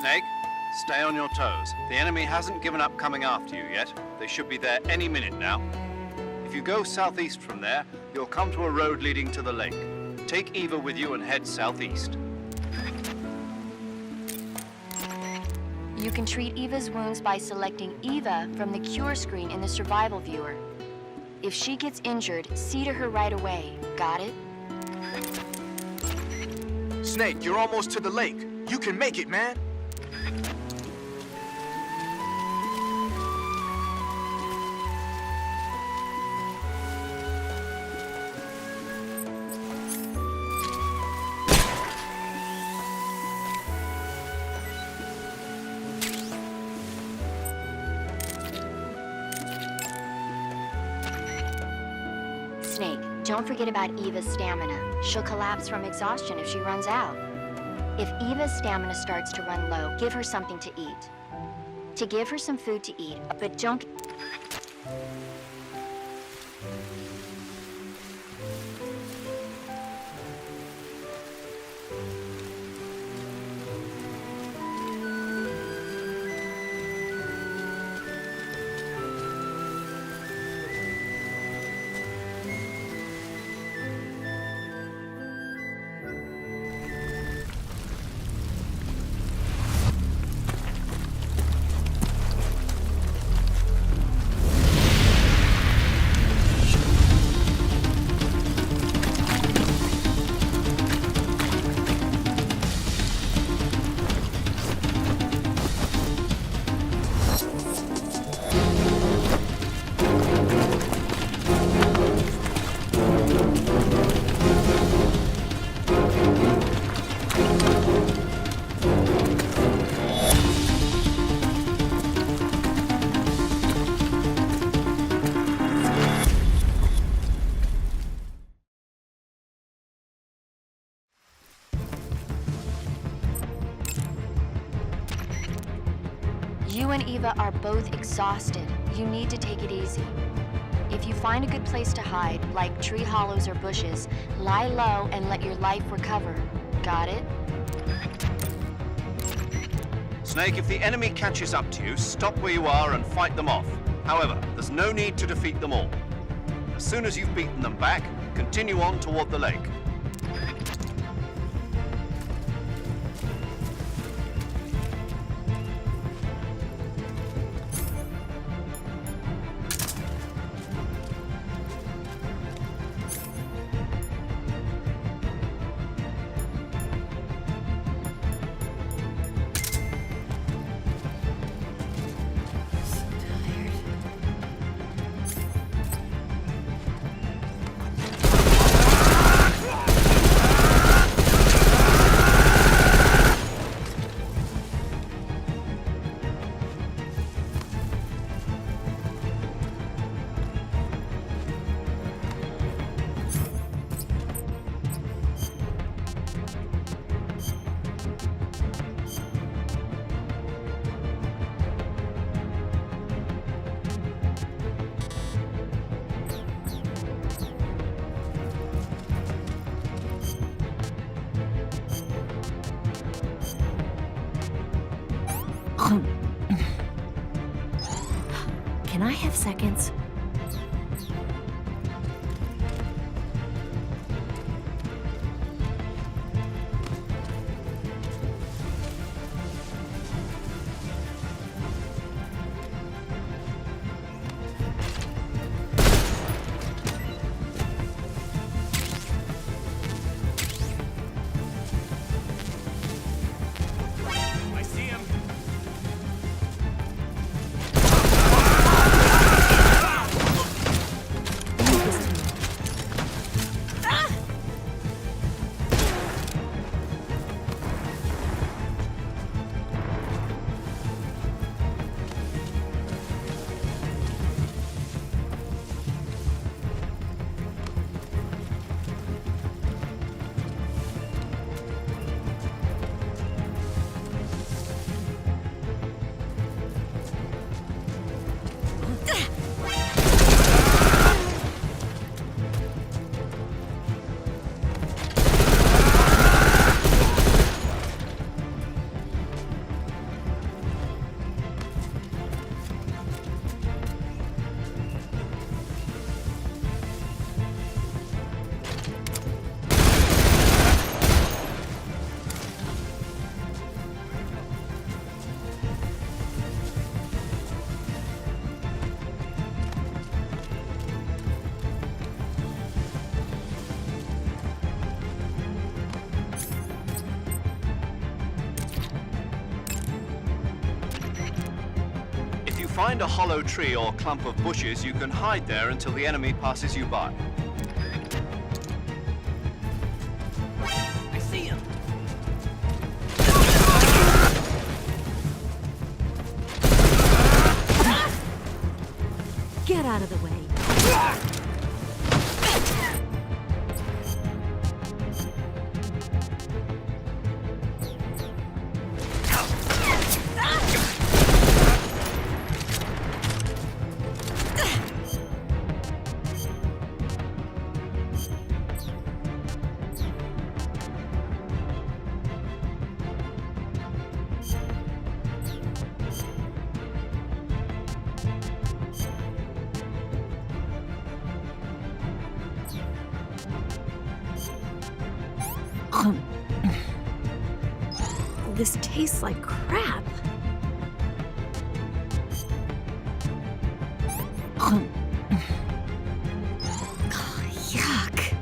Snake, stay on your toes. The enemy hasn't given up coming after you yet. They should be there any minute now. If you go southeast from there, you'll come to a road leading to the lake. Take Eva with you and head southeast. You can treat Eva's wounds by selecting Eva from the cure screen in the survival viewer. If she gets injured, see to her right away. Got it? Snake, you're almost to the lake. You can make it, man. Snake, don't forget about Eva's stamina. She'll collapse from exhaustion if she runs out. If Eva's stamina starts to run low, give her something to eat. To give her some food to eat, but don't... You and Eva are both exhausted. You need to take it easy. If you find a good place to hide, like tree hollows or bushes, lie low and let your life recover. Got it? Snake, if the enemy catches up to you, stop where you are and fight them off. However, there's no need to defeat them all. As soon as you've beaten them back, continue on toward the lake. Can I have seconds? I see him. Find a hollow tree or clump of bushes. You can hide there until the enemy passes you by. I see him. Get out of the way. This tastes like crap. Yuck.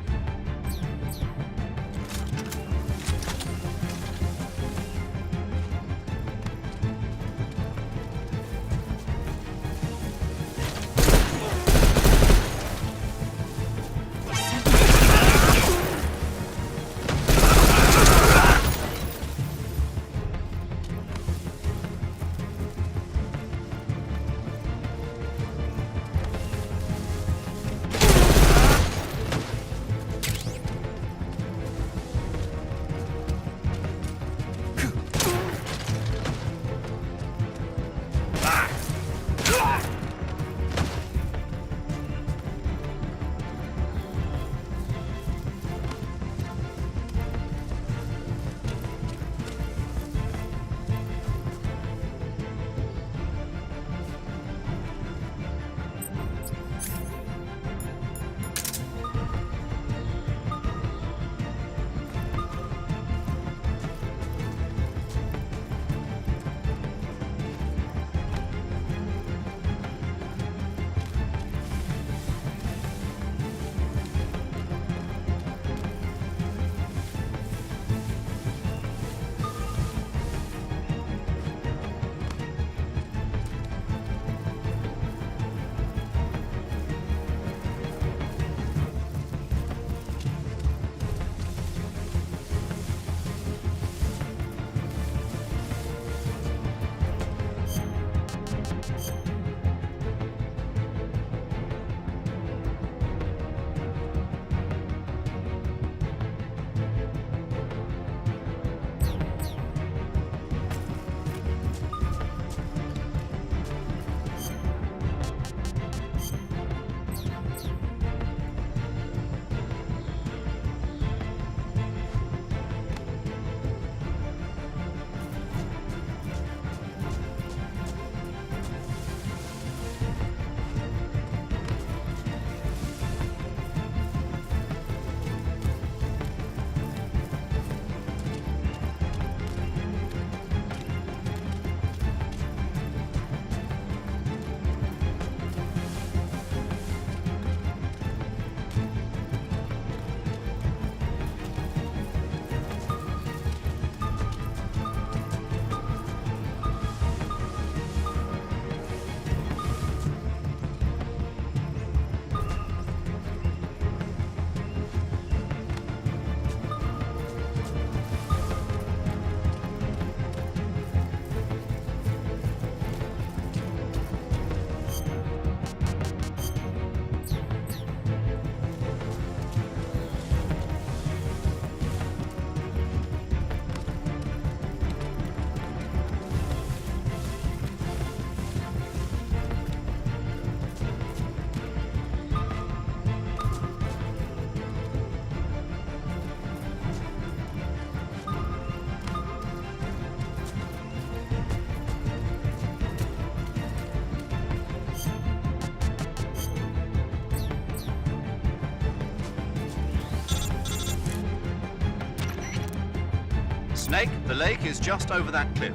Snake, the lake is just over that cliff.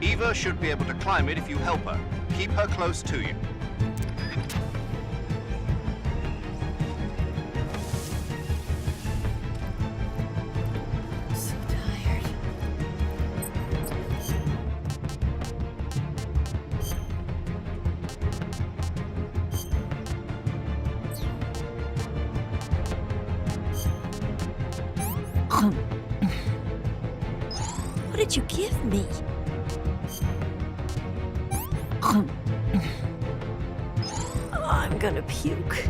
Eva should be able to climb it if you help her. Keep her close to you. So tired. What did you give me? Oh, I'm gonna puke.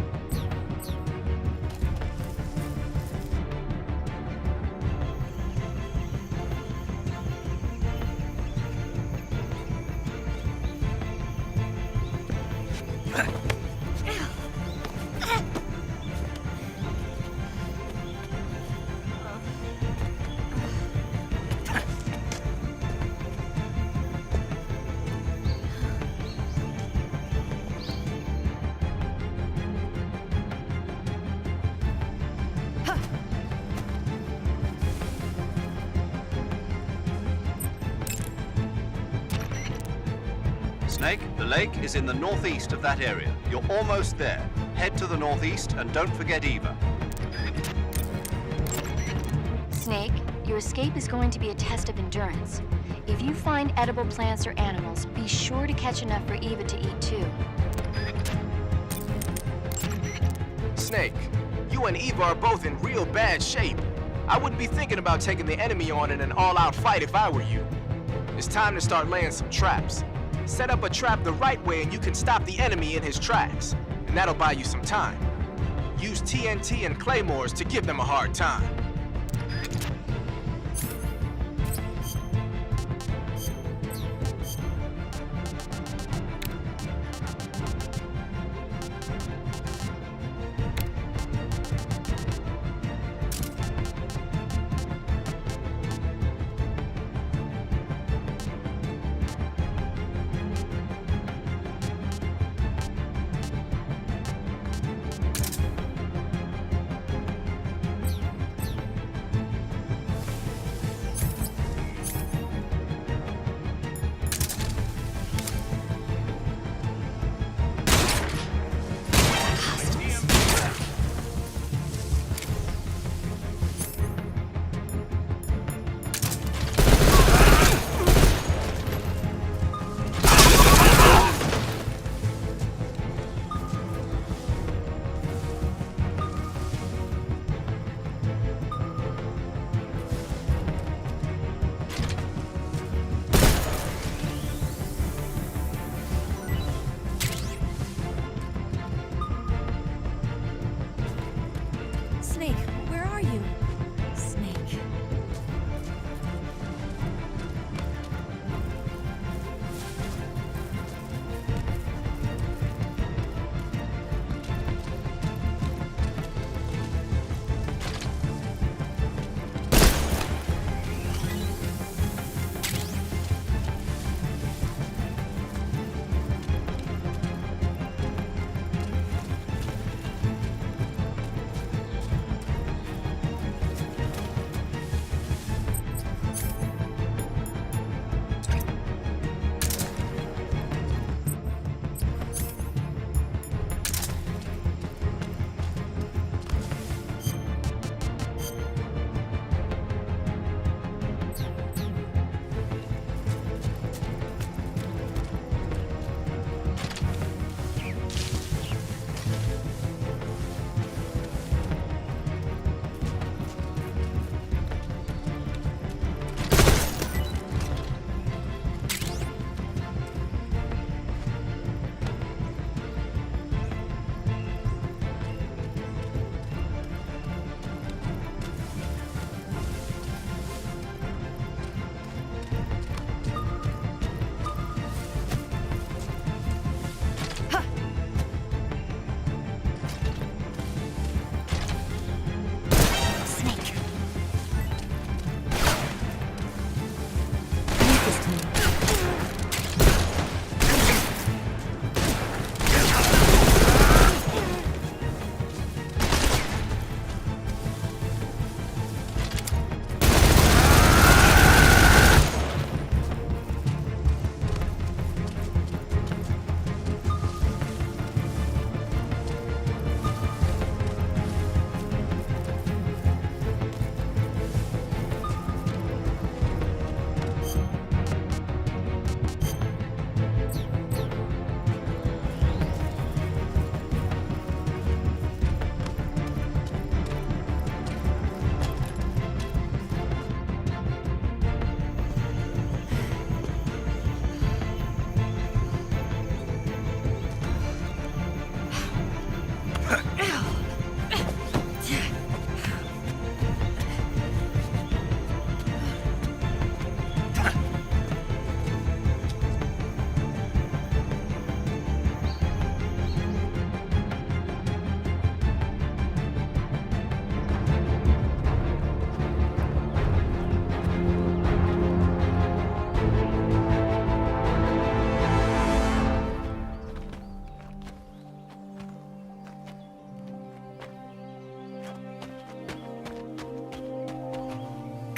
Snake, the lake is in the northeast of that area. You're almost there. Head to the northeast and don't forget Eva. Snake, your escape is going to be a test of endurance. If you find edible plants or animals, be sure to catch enough for Eva to eat too. Snake, you and Eva are both in real bad shape. I wouldn't be thinking about taking the enemy on in an all-out fight if I were you. It's time to start laying some traps. Set up a trap the right way and you can stop the enemy in his tracks. And that'll buy you some time. Use TNT and claymores to give them a hard time.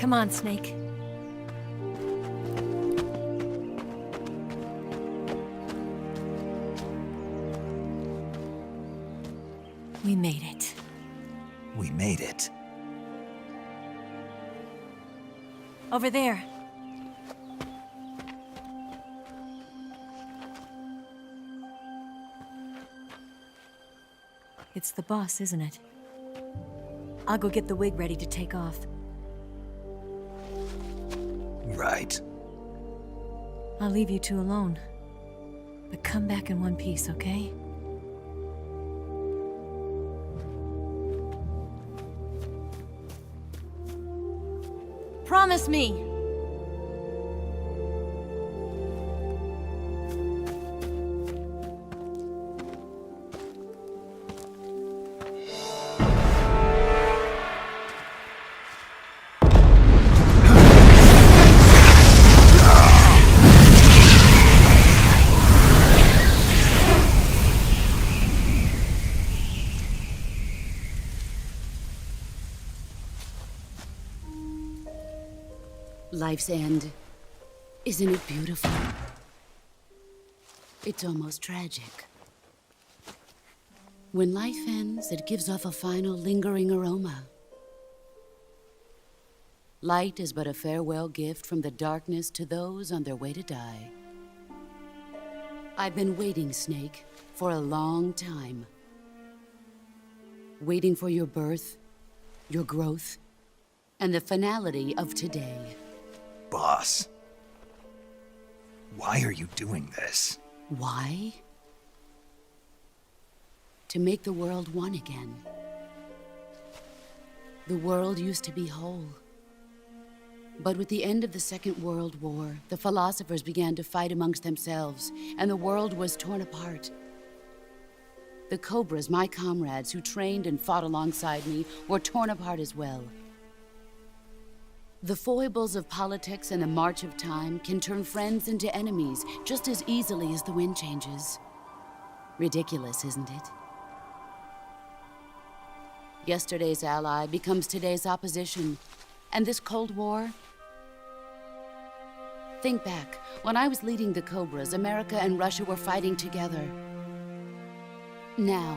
Come on, Snake. We made it. We made it. Over there. It's the boss, isn't it? I'll go get the wig ready to take off. Right. I'll leave you two alone. But come back in one piece, okay? Promise me! Life's end. Isn't it beautiful? It's almost tragic. When life ends, it gives off a final lingering aroma. Light is but a farewell gift from the darkness to those on their way to die. I've been waiting, Snake, for a long time. Waiting for your birth, your growth, and the finality of today. Boss. Why are you doing this? Why? To make the world one again. The world used to be whole. But with the end of the Second World War, the philosophers began to fight amongst themselves, and the world was torn apart. The Cobras, my comrades who trained and fought alongside me, were torn apart as well. The foibles of politics and the march of time can turn friends into enemies just as easily as the wind changes. Ridiculous, isn't it? Yesterday's ally becomes today's opposition. And this Cold War? Think back. When I was leading the Cobras, America and Russia were fighting together. Now,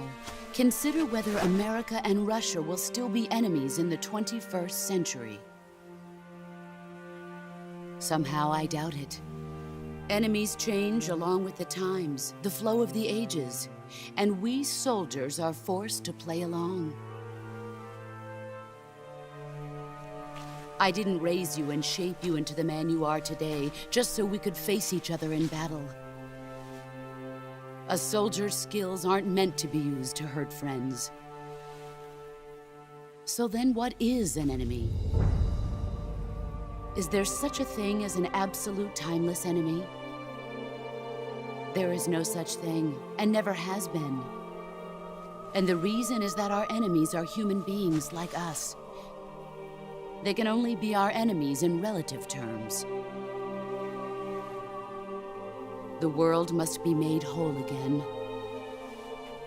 consider whether America and Russia will still be enemies in the 21st century. Somehow I doubt it. Enemies change along with the times, the flow of the ages, and we soldiers are forced to play along. I didn't raise you and shape you into the man you are today just so we could face each other in battle. A soldier's skills aren't meant to be used to hurt friends. So then what is an enemy? Is there such a thing as an absolute timeless enemy? There is no such thing, and never has been. And the reason is that our enemies are human beings like us. They can only be our enemies in relative terms. The world must be made whole again.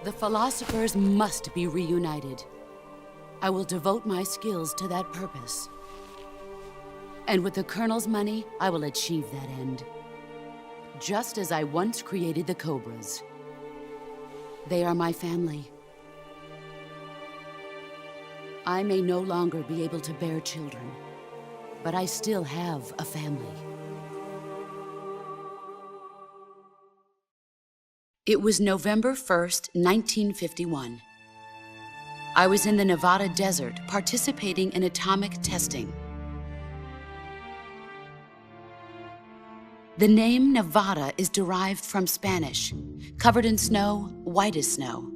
The philosophers must be reunited. I will devote my skills to that purpose. And with the Colonel's money, I will achieve that end. Just as I once created the Cobras. They are my family. I may no longer be able to bear children, but I still have a family. It was November 1st, 1951. I was in the Nevada desert participating in atomic testing. The name Nevada is derived from Spanish, covered in snow, white as snow.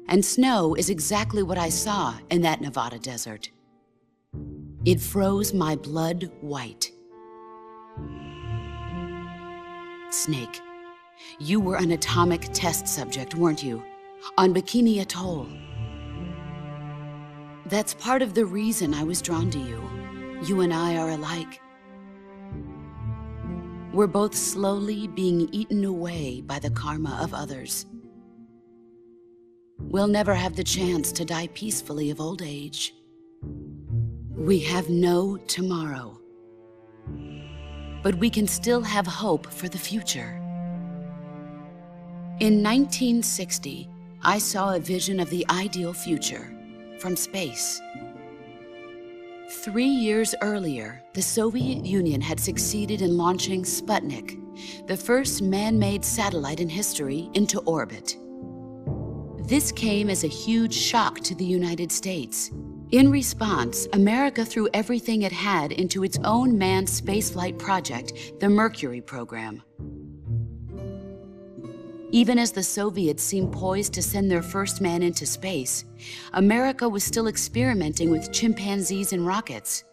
And snow is exactly what I saw in that Nevada desert. It froze my blood white. Snake, you were an atomic test subject, weren't you? On Bikini Atoll. That's part of the reason I was drawn to you. You and I are alike. We're both slowly being eaten away by the karma of others. we'll never have the chance to die peacefully of old age. We have no tomorrow. But we can still have hope for the future. In 1960, I saw a vision of the ideal future from space. 3 years earlier, the Soviet Union had succeeded in launching Sputnik, the first man-made satellite in history, into orbit. This came as a huge shock to the United States. In response, America threw everything it had into its own manned spaceflight project, the Mercury program. Even as the Soviets seemed poised to send their first man into space, America was still experimenting with chimpanzees and rockets.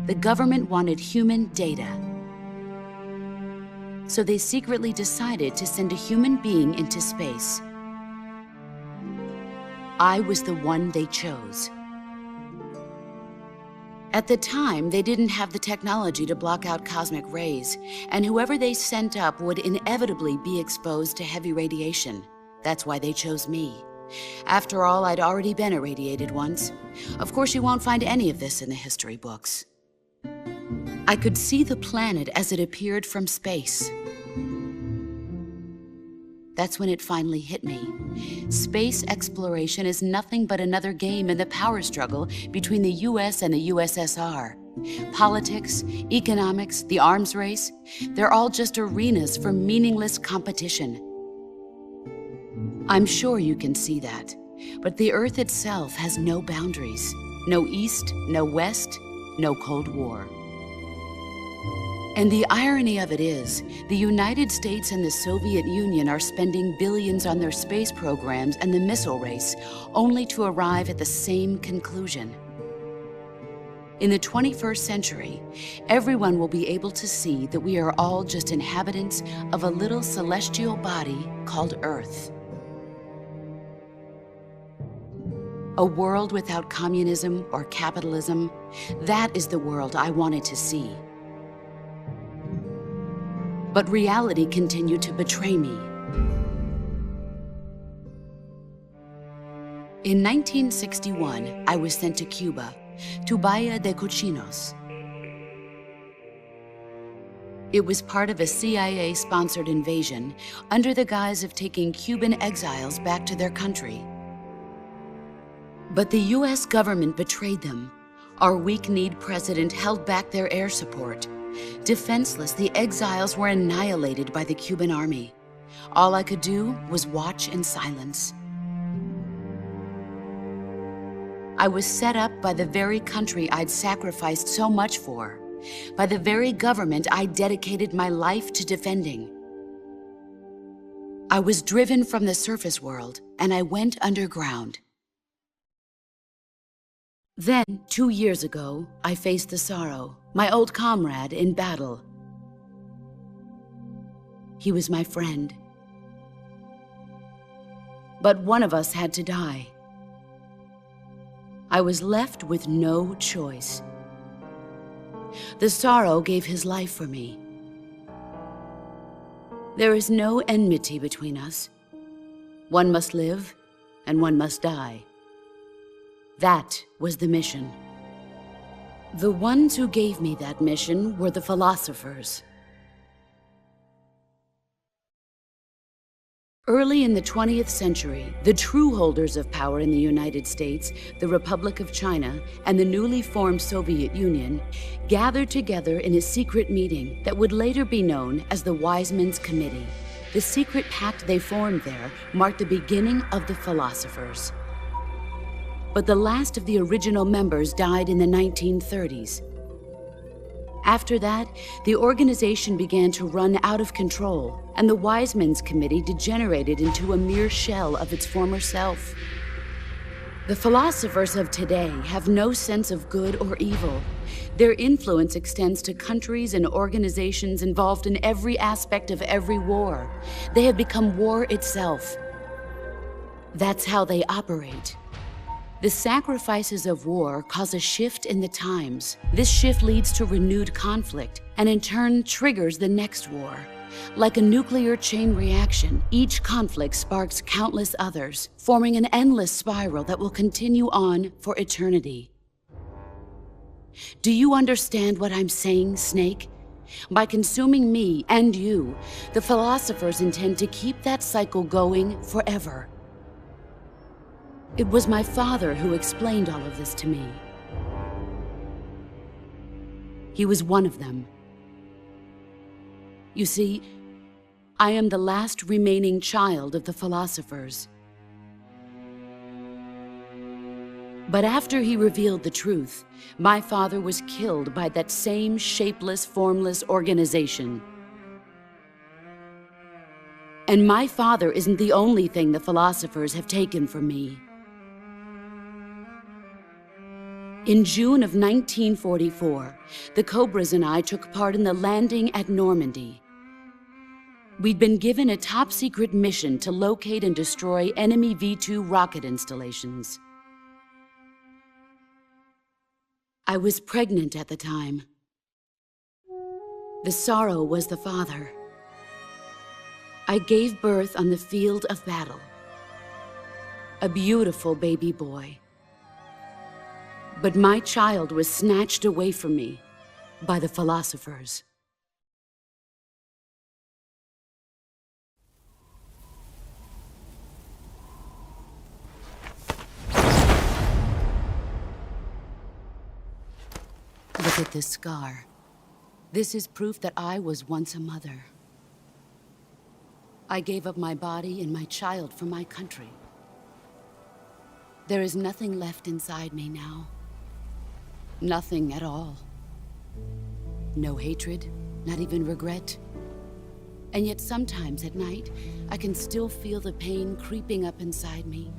The government wanted human data, so they secretly decided to send a human being into space. I was the one they chose. At the time, they didn't have the technology to block out cosmic rays, and whoever they sent up would inevitably be exposed to heavy radiation. That's why they chose me. After all, I'd already been irradiated once. Of course, you won't find any of this in the history books. I could see the planet as it appeared from space. That's when it finally hit me. Space exploration is nothing but another game in the power struggle between the US and the USSR. Politics, economics, the arms race, they're all just arenas for meaningless competition. I'm sure you can see that, but the Earth itself has no boundaries. No East, no West, no Cold War. And the irony of it is, the United States and the Soviet Union are spending billions on their space programs and the missile race, only to arrive at the same conclusion. In the 21st century, everyone will be able to see that we are all just inhabitants of a little celestial body called Earth. A world without communism or capitalism, that is the world I wanted to see. But reality continued to betray me. In 1961, I was sent to Cuba, to Bahia de Cochinos. It was part of a CIA-sponsored invasion under the guise of taking Cuban exiles back to their country. But the US government betrayed them. Our weak-kneed president held back their air support. Defenseless, the exiles were annihilated by the Cuban army. All I could do was watch in silence. I was set up by the very country I'd sacrificed so much for, by the very government I dedicated my life to defending. I was driven from the surface world, and I went underground. Then, 2 years ago, I faced the Sorrow, my old comrade in battle. He was my friend. But one of us had to die. I was left with no choice. The Sorrow gave his life for me. There is no enmity between us. One must live, and one must die. That was the mission. The ones who gave me that mission were the philosophers. Early in the 20th century, the true holders of power in the United States, the Republic of China, and the newly formed Soviet Union gathered together in a secret meeting that would later be known as the Wiseman's Committee. The secret pact they formed there marked the beginning of the philosophers. But the last of the original members died in the 1930s. After that, the organization began to run out of control, and the Wiseman's Committee degenerated into a mere shell of its former self. The philosophers of today have no sense of good or evil. Their influence extends to countries and organizations involved in every aspect of every war. They have become war itself. That's how they operate. The sacrifices of war cause a shift in the times. This shift leads to renewed conflict, and in turn triggers the next war. Like a nuclear chain reaction, each conflict sparks countless others, forming an endless spiral that will continue on for eternity. Do you understand what I'm saying, Snake? By consuming me and you, the philosophers intend to keep that cycle going forever. It was my father who explained all of this to me. He was one of them. You see, I am the last remaining child of the philosophers. But after he revealed the truth, my father was killed by that same shapeless, formless organization. And my father isn't the only thing the philosophers have taken from me. In June of 1944, the Cobras and I took part in the landing at Normandy. We'd been given a top-secret mission to locate and destroy enemy V-2 rocket installations. I was pregnant at the time. The sorrow was the father. I gave birth on the field of battle. A beautiful baby boy. But my child was snatched away from me by the philosophers. Look at this scar. This is proof that I was once a mother. I gave up my body and my child for my country. There is nothing left inside me now. Nothing at all. No hatred, not even regret. And yet sometimes at night, I can still feel the pain creeping up inside me,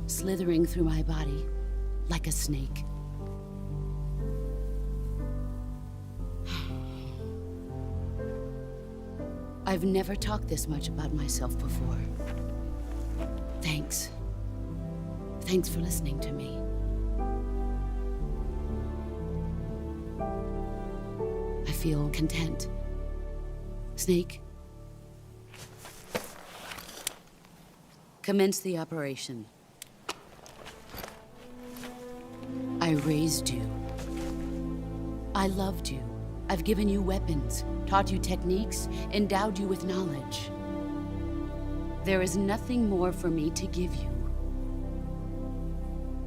slithering through my body like a snake. I've never talked this much about myself before. Thanks. Thanks for listening to me. I feel content. Snake, commence the operation. I raised you. I loved you. I've given you weapons, taught you techniques, endowed you with knowledge. There is nothing more for me to give you.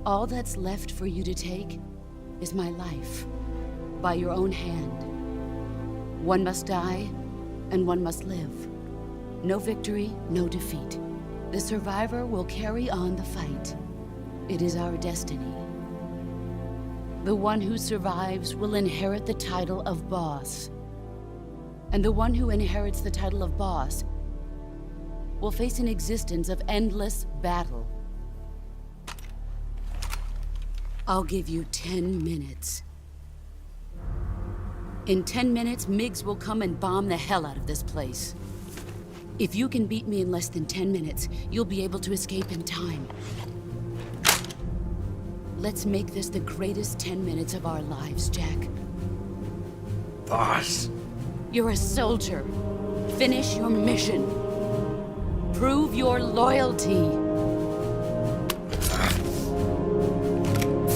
All that's left for you to take is my life, by your own hand. One must die, and one must live. No victory, no defeat. The survivor will carry on the fight. It is our destiny. The one who survives will inherit the title of boss. And the one who inherits the title of boss will face an existence of endless battle. I'll give you 10 minutes. In 10 minutes, MiGs will come and bomb the hell out of this place. If you can beat me in less than 10 minutes, you'll be able to escape in time. Let's make this the greatest 10 minutes of our lives, Jack. Boss. You're a soldier. Finish your mission. Prove your loyalty.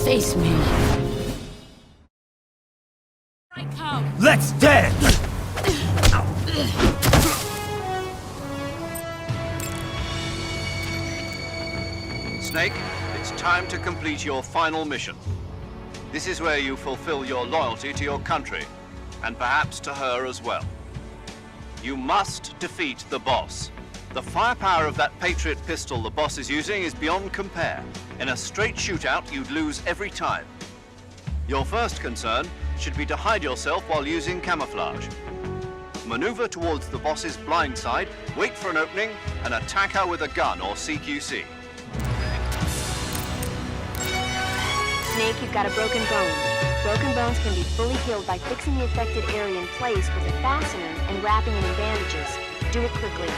Face me. I come. Let's dance! Snake, it's time to complete your final mission. This is where you fulfill your loyalty to your country, and perhaps to her as well. You must defeat the boss. The firepower of that Patriot pistol the boss is using is beyond compare. In a straight shootout, you'd lose every time. Your first concern should be to hide yourself while using camouflage. Maneuver towards the boss's blind side, wait for an opening, and attack her with a gun or CQC. Snake, you've got a broken bone. Broken bones can be fully healed by fixing the affected area in place with a fastener and wrapping it in bandages. Do it quickly.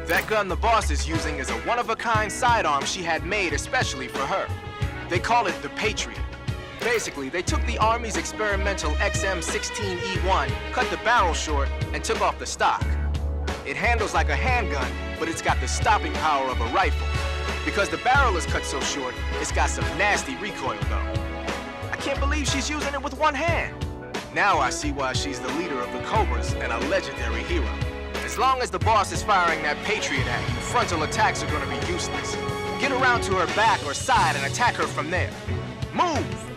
That gun the boss is using is a one-of-a-kind sidearm she had made especially for her. They call it the Patriot. Basically, they took the Army's experimental XM-16E1, cut the barrel short, and took off the stock. It handles like a handgun, but it's got the stopping power of a rifle. Because the barrel is cut so short, it's got some nasty recoil though. I can't believe she's using it with one hand. Now I see why she's the leader of the Cobras and a legendary hero. As long as the boss is firing that Patriot at you, frontal attacks are gonna be useless. Get around to her back or side and attack her from there. Move!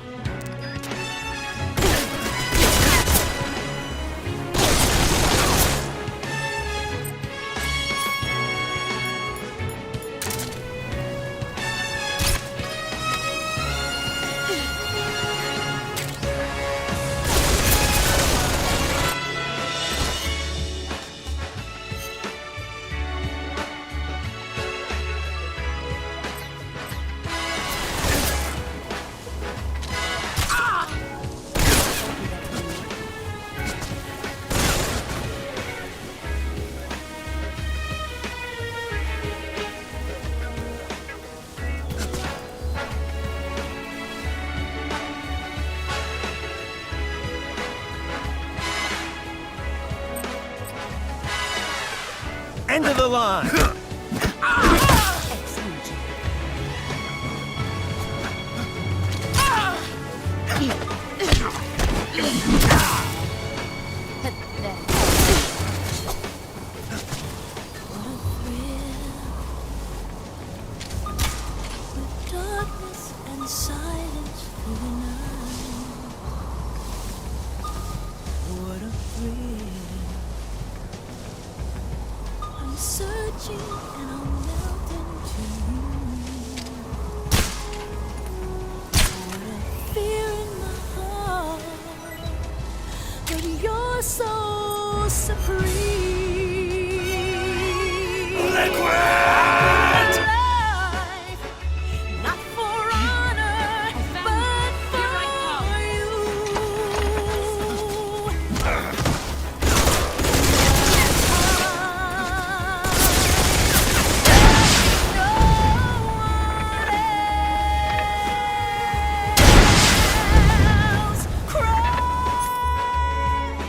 End of the line! Darkness and silence through the night. What a thrill. I'm searching and I'll melt into you. What a fear in my heart, but you're so supreme. Liquid! Not for honor, but for you.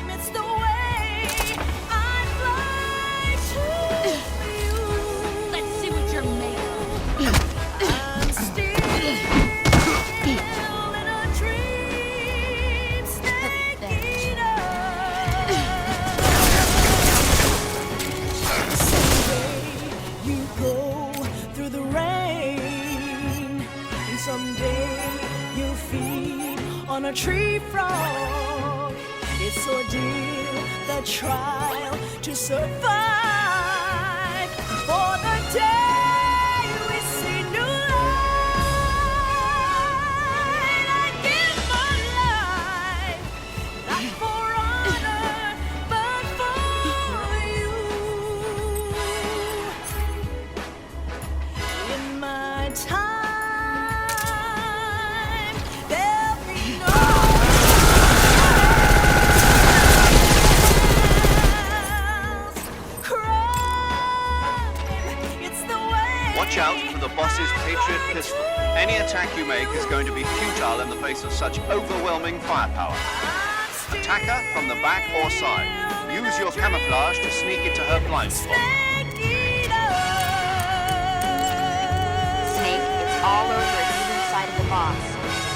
It's the way I fly to you. Let's see what you're made of. I'm still in a dream state. Someday you go through the rain, and someday you'll feed on a tree frog. It's ordeal, the trial to survive. For the day we see new light, I give my life, not for honor, but for you. In my time, there'll be no Watch out for the boss's Patriot pistol. Any attack you make is going to be futile in the face of such overwhelming firepower. Attack her from the back or side. Use your camouflage to sneak into her blind spot. Snake, it's all over at either side of the boss.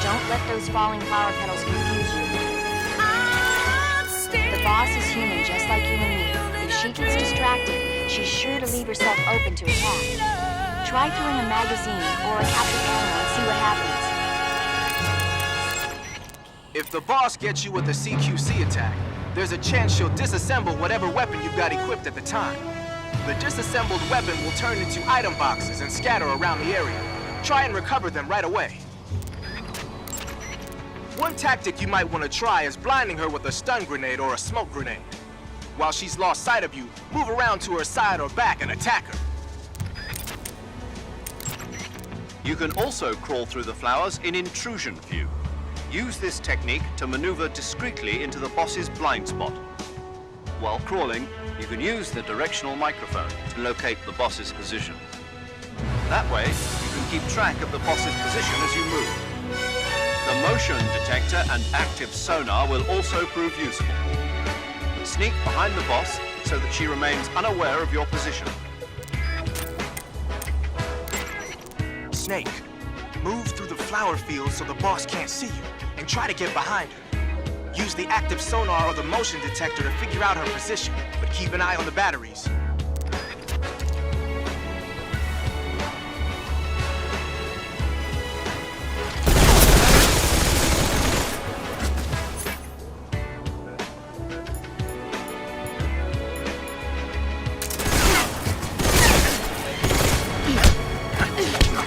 Don't let those falling flower petals confuse you. The boss is human just like you and me. If she gets distracted, she's sure to leave herself open to attack. Try throwing a magazine or a captured animal and see what happens. If the boss gets you with a CQC attack, there's a chance she'll disassemble whatever weapon you've got equipped at the time. The disassembled weapon will turn into item boxes and scatter around the area. Try and recover them right away. One tactic you might want to try is blinding her with a stun grenade or a smoke grenade. While she's lost sight of you, move around to her side or back and attack her. You can also crawl through the flowers in intrusion view. Use this technique to maneuver discreetly into the boss's blind spot. While crawling, you can use the directional microphone to locate the boss's position. That way, you can keep track of the boss's position as you move. The motion detector and active sonar will also prove useful. Sneak behind the boss so that she remains unaware of your position. Snake, move through the flower field so the boss can't see you, and try to get behind her. Use the active sonar or the motion detector to figure out her position, but keep an eye on the batteries.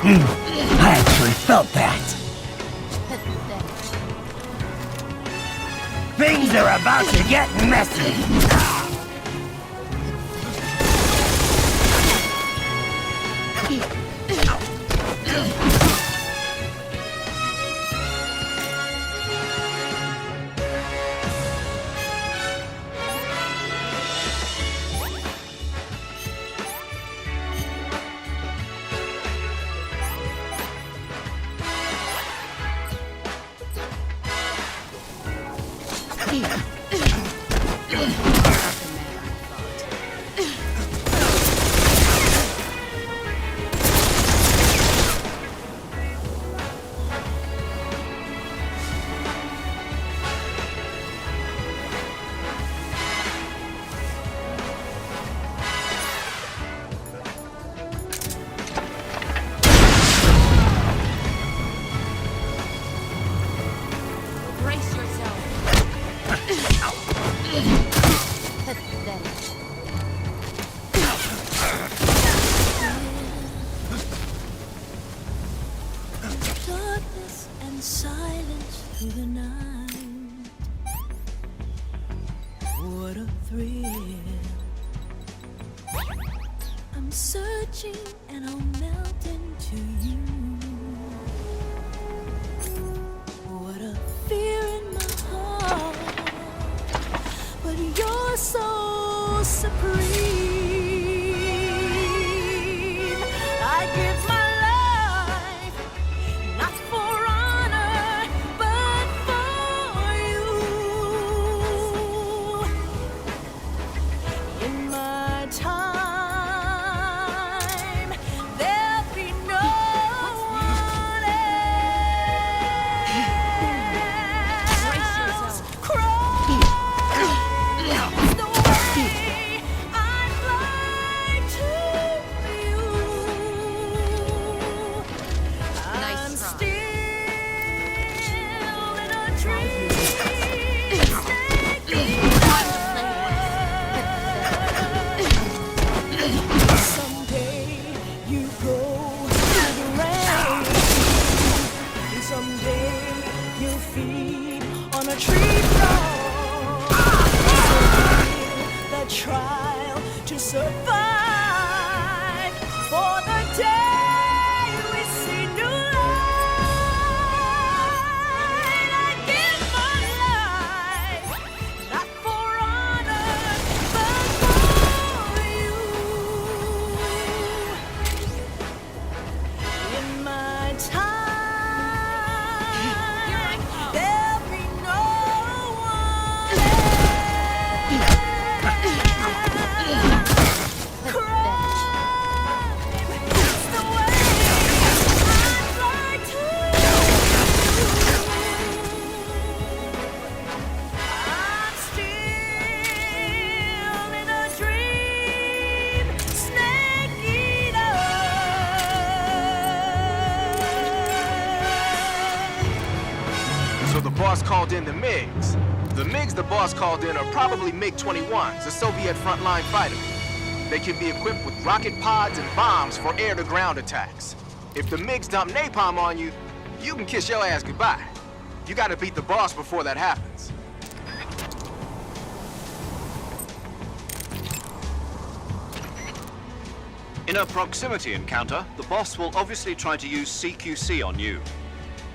I actually felt that. Things are about to get messy. Brace yourself. Darkness and silence through the night. What a thrill. I'm searching and I'll melt into you. What a fear in my heart, but you're so supreme. I give my life, not for honor, but for you. In my time, there'll be no one else. Cross the way I fly to you. I'm still in a dream. Someday you go to the rain. Someday you feed on a tree frog. The trial to survive for the day we see new light. I give my life, not for honor, but for you. In my time, there'll be no one It's the way I fly to you. I'm still in a dream, snake eater. So the boss called in the MiGs. The MiGs the boss called in are probably MiG-21s, the Soviet frontline fighter. They can be equipped with rocket pods and bombs for air-to-ground attacks. If the MiGs dump napalm on you, you can kiss your ass goodbye. You gotta beat the boss before that happens. In a proximity encounter, the boss will obviously try to use CQC on you.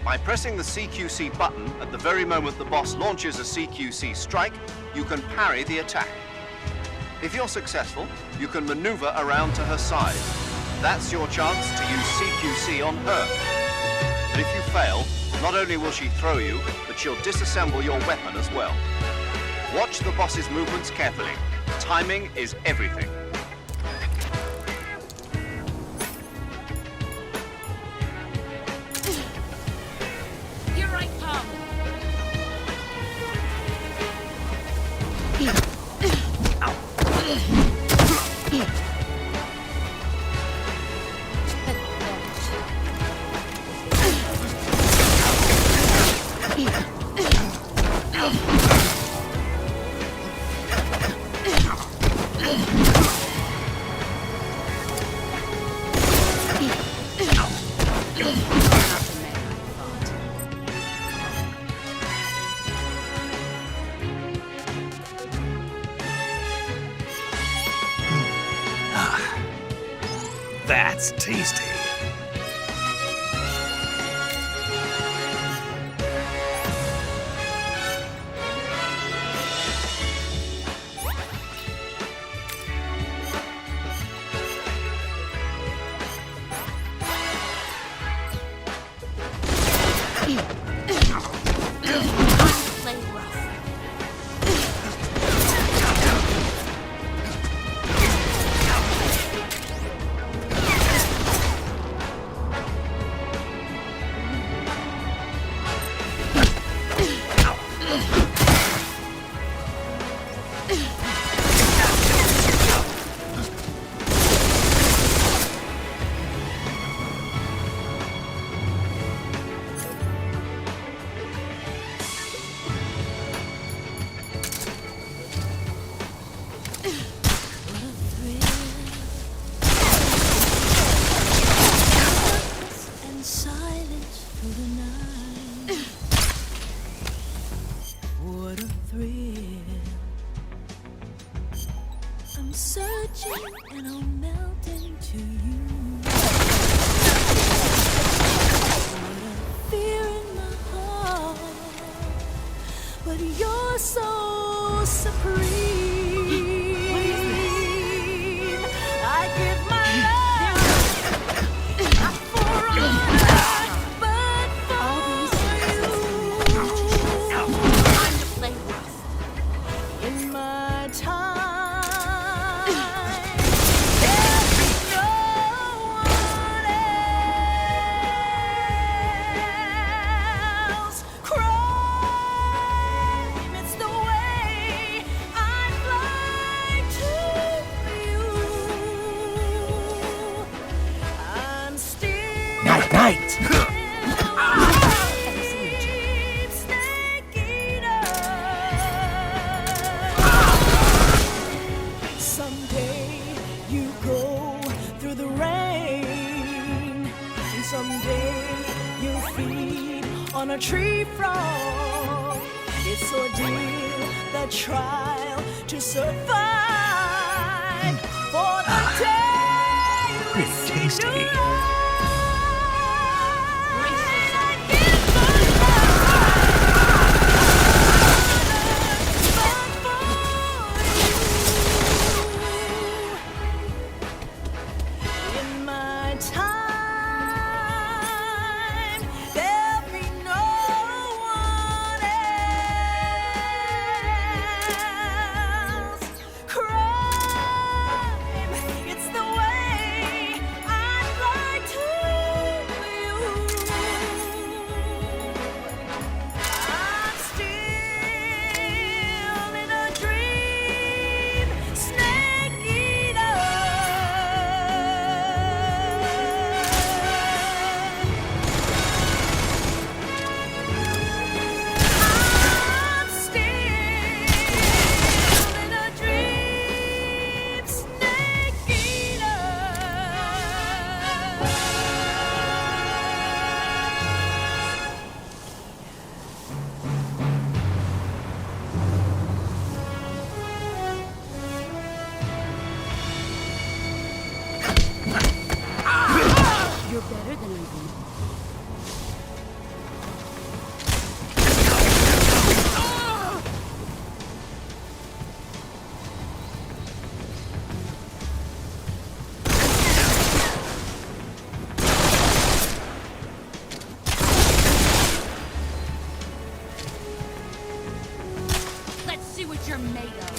By pressing the CQC button at the very moment the boss launches a CQC strike, you can parry the attack. If you're successful, you can maneuver around to her side. That's your chance to use CQC on her. But if you fail, Not only will she throw you, but she'll disassemble your weapon as well. Watch the boss's movements carefully. Timing is everything. Here I come. That's tasty. Play rough. And silence through the night. What a thrill. I'm searching and I'm melting to you. What a fear in my heart. But you're so supreme. I give my love. Not for honor, but for you. Time to play rough. In my time, there'll be no one else. Crime, it's the way I fly to you. I'm still Night, night. Snake eater. Someday you go through the rain, and someday you'll feed on a tree frog. It's ordeal, the trial to survive for the day we Pretty see tasty. new light. In my time, there'll be no one else. Crime, it's the way I'd like to they're made of.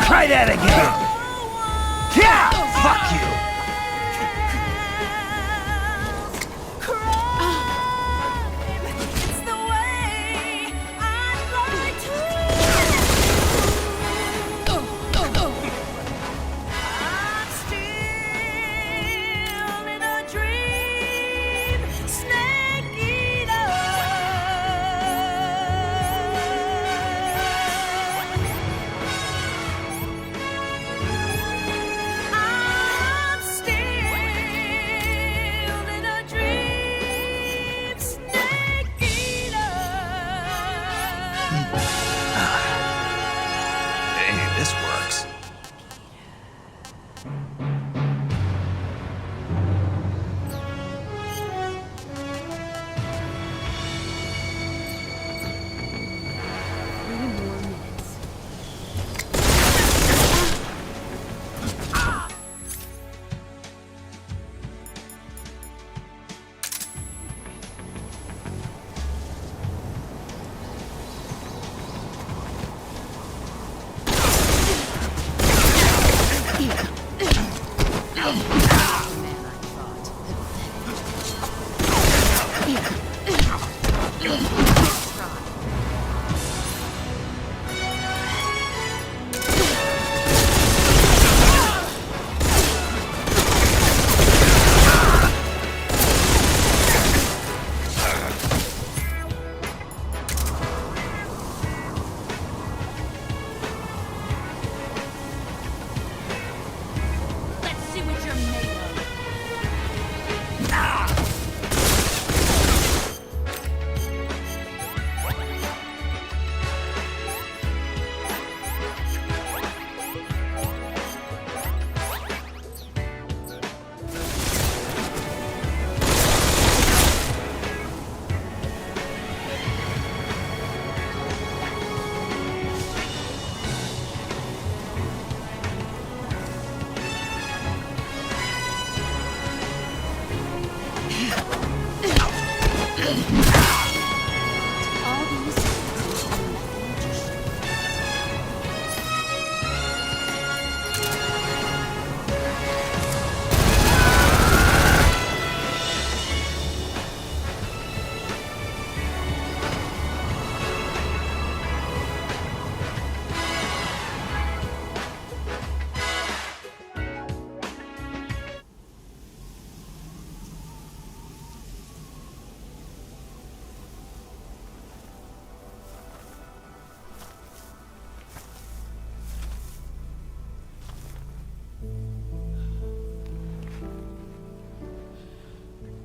Try that again! Yeah! Fuck you!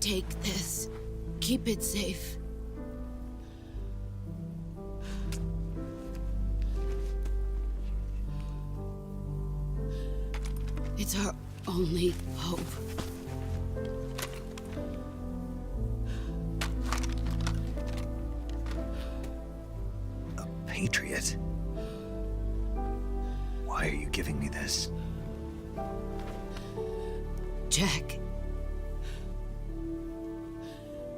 Take this. Keep it safe. It's our only hope. A patriot? Why are you giving me this? Jack.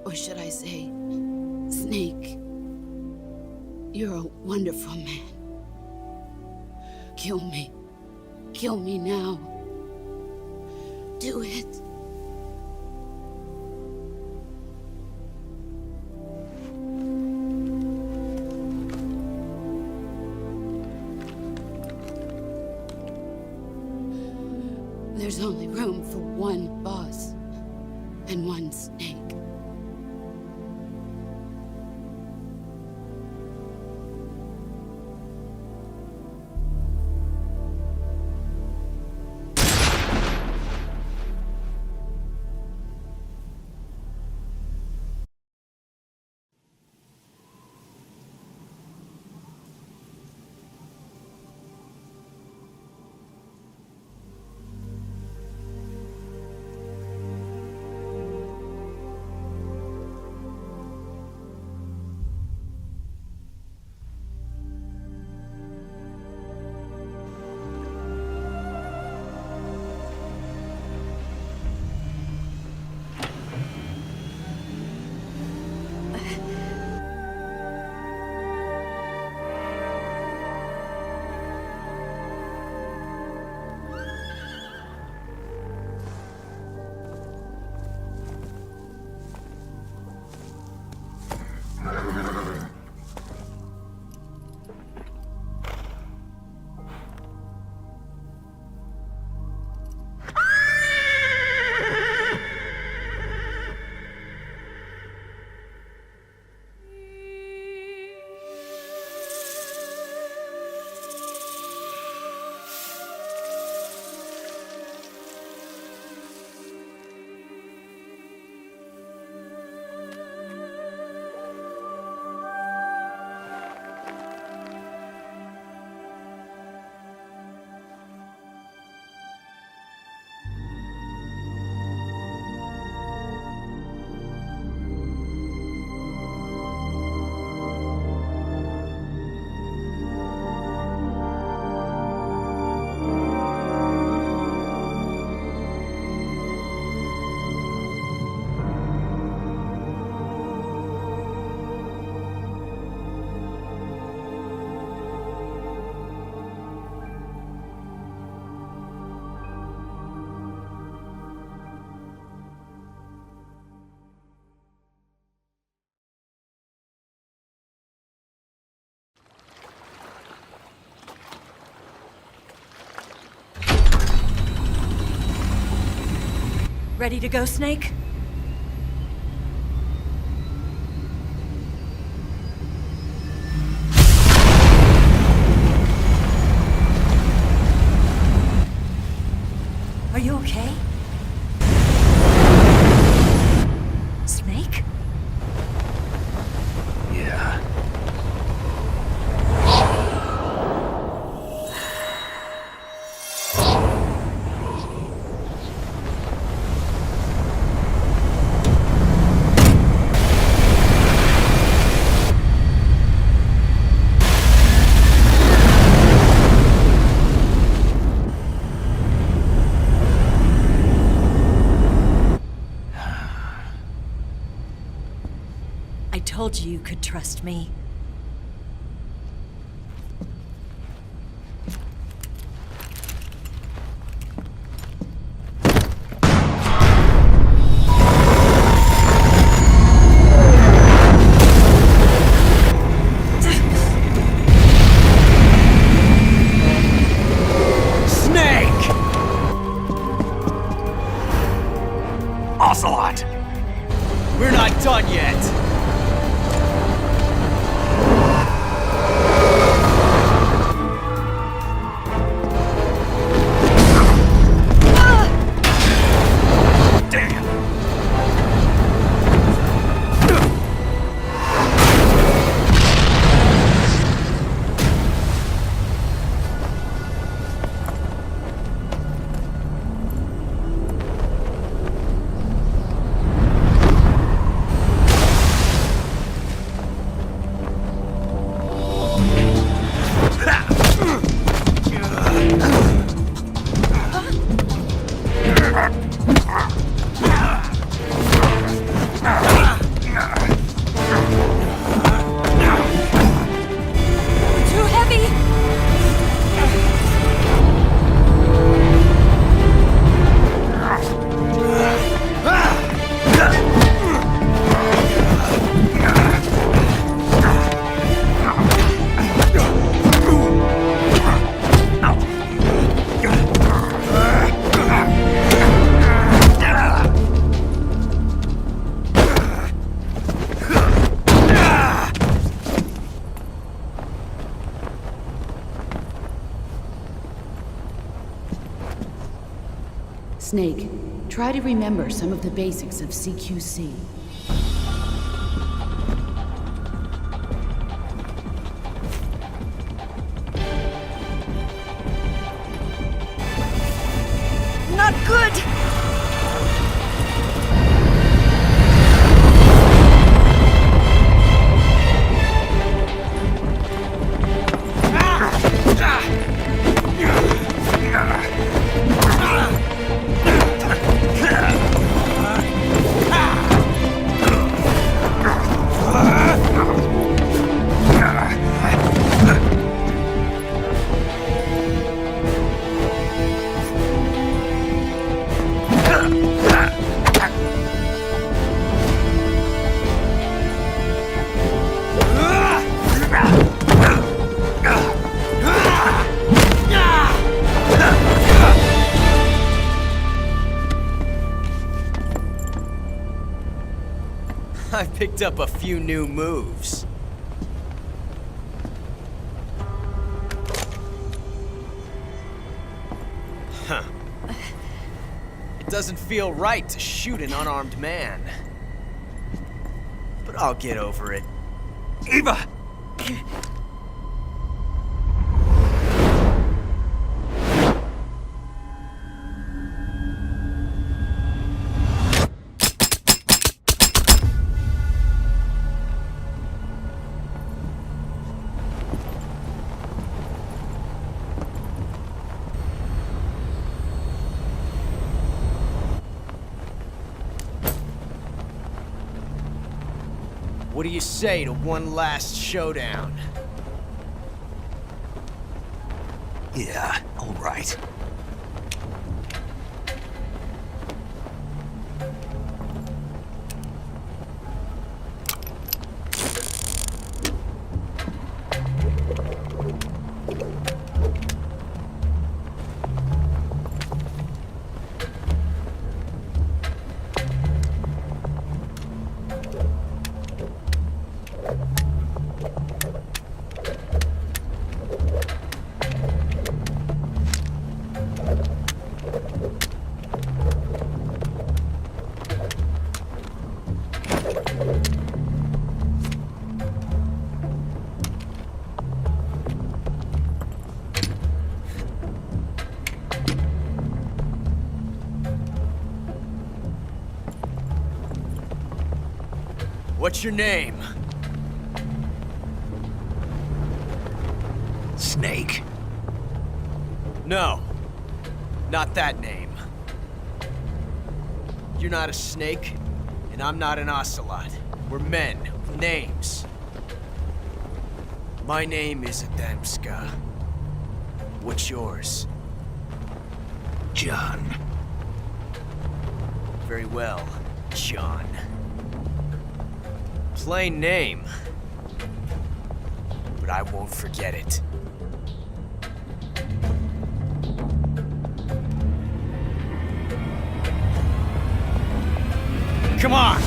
Or should I say, Snake. You're a wonderful man. Kill me. Kill me now. Do it. There's only room for one boss and one snake. Ready to go, Snake? Are you okay? Snake? Yeah. I told you you could trust me. Snake! Ocelot! We're not done yet. Snake, try to remember some of the basics of CQC. Not good! I picked up a few new moves. Huh. It doesn't feel right to shoot an unarmed man. But I'll get over it. Eva! What do you say to one last showdown? Yeah, all right. What's your name? Snake. No. Not that name. You're not a snake, and I'm not an ocelot. We're men with names. My name is Adamska. What's yours? John. Very well, John. Plain name. But I won't forget it. Come on!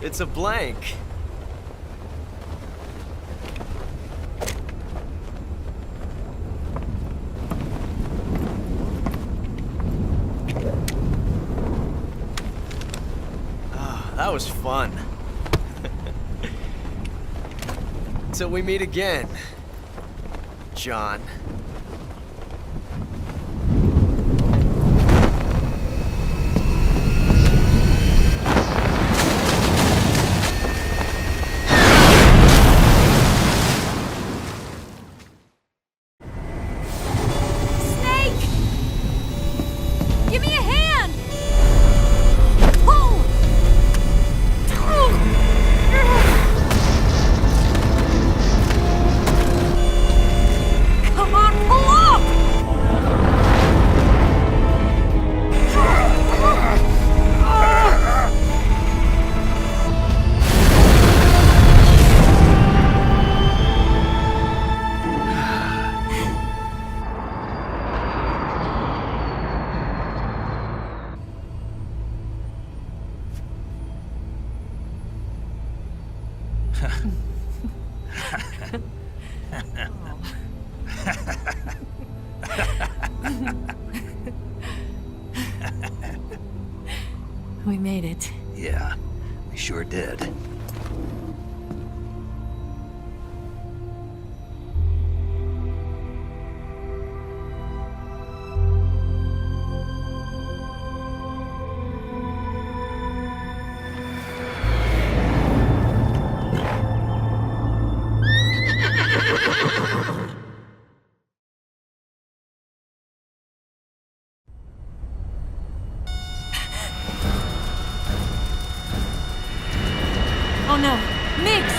It's a blank. That was fun. Till we meet again, John. Snake! Give me a hand! Pull! Come on, We made it. Yeah, we sure did. Oh no! Migs!